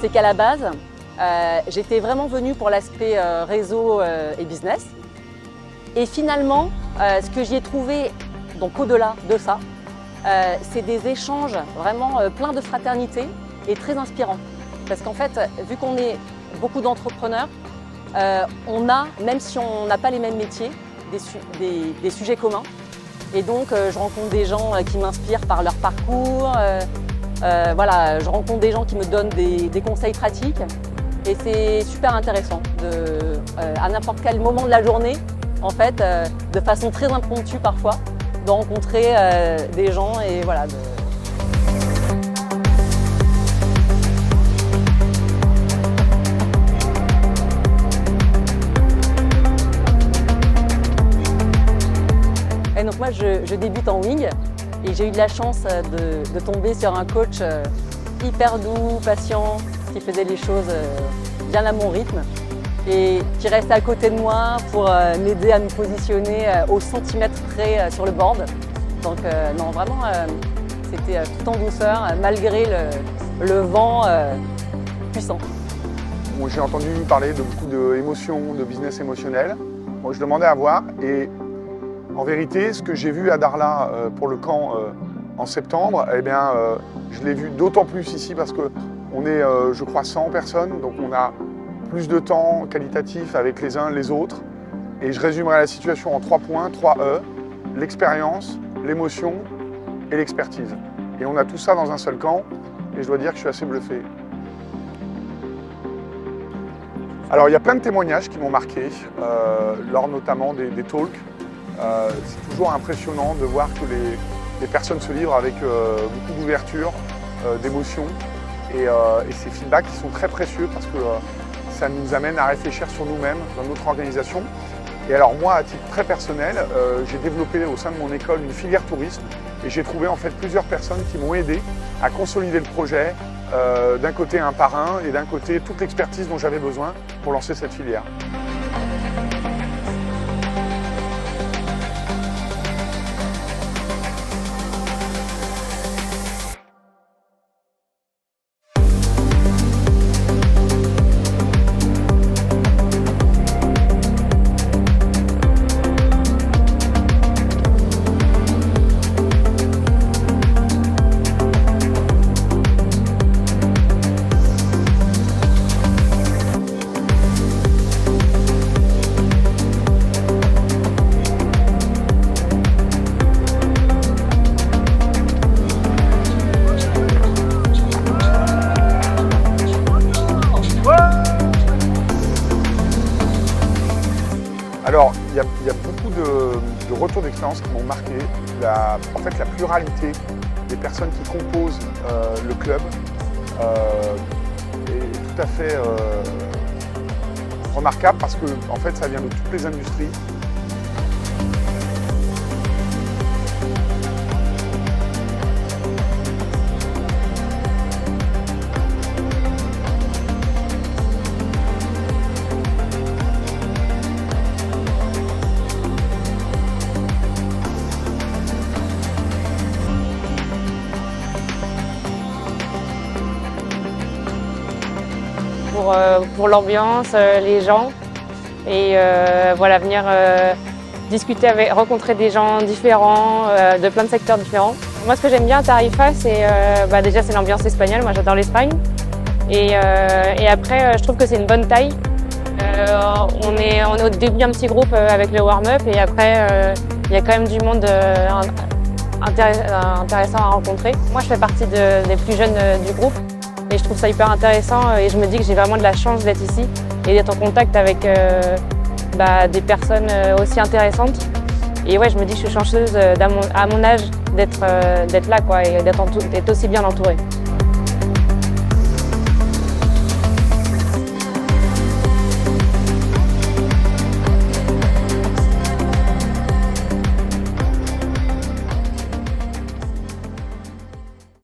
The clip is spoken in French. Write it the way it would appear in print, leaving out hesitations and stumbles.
c'est qu'à la base, j'étais vraiment venue pour l'aspect réseau et business. Et finalement, ce que j'y ai trouvé, donc au-delà de ça, c'est des échanges vraiment pleins de fraternité et très inspirants. Parce qu'en fait, vu qu'on est beaucoup d'entrepreneurs, on a, même si on n'a pas les mêmes métiers, des sujets communs. Et donc, je rencontre des gens qui m'inspirent par leur parcours. Voilà, je rencontre des gens qui me donnent des conseils pratiques. Et c'est super intéressant, à n'importe quel moment de la journée, en fait, de façon très impromptue parfois, de rencontrer des gens et voilà. Et donc moi, je débute en wing et j'ai eu de la chance de tomber sur un coach hyper doux, patient, qui faisait les choses bien à mon rythme et qui restait à côté de moi pour m'aider à me positionner au centimètre près sur le board. Donc non, vraiment, c'était tout en douceur, malgré le vent puissant. Bon, j'ai entendu parler de beaucoup d'émotions, de business émotionnel. Moi, je demandais à voir et en vérité, ce que j'ai vu à Darla pour le camp en septembre, eh bien, je l'ai vu d'autant plus ici parce qu'on est, je crois, 100 personnes, donc on a plus de temps qualitatif avec les uns les autres. Et je résumerai la situation en 3 points, 3 E, l'expérience, l'émotion et l'expertise. Et on a tout ça dans un seul camp, et je dois dire que je suis assez bluffé. Alors, il y a plein de témoignages qui m'ont marqué, lors notamment des talks. C'est toujours impressionnant de voir que les personnes se livrent avec beaucoup d'ouverture, d'émotion et ces feedbacks qui sont très précieux parce que ça nous amène à réfléchir sur nous-mêmes dans notre organisation. Et alors moi, à titre très personnel, j'ai développé au sein de mon école une filière tourisme et j'ai trouvé en fait plusieurs personnes qui m'ont aidé à consolider le projet, d'un côté un par un et d'un côté toute l'expertise dont j'avais besoin pour lancer cette filière. Alors, il y a beaucoup de retours d'expérience qui m'ont marqué. En fait, la pluralité des personnes qui composent le club est tout à fait remarquable parce que en fait, ça vient de toutes les industries. Pour l'ambiance, les gens et voilà, venir discuter rencontrer des gens différents, de plein de secteurs différents. Moi, ce que j'aime bien à Tarifa, c'est déjà c'est l'ambiance espagnole. Moi, j'adore l'Espagne. Et après, je trouve que c'est une bonne taille. On est au début un petit groupe avec le warm-up et après, il y a quand même du monde intéressant à rencontrer. Moi, je fais partie des plus jeunes du groupe. Et je trouve ça hyper intéressant et je me dis que j'ai vraiment de la chance d'être ici et d'être en contact avec des personnes aussi intéressantes. Et ouais, je me dis que je suis chanceuse à mon âge d'être là quoi, et d'être aussi bien entourée.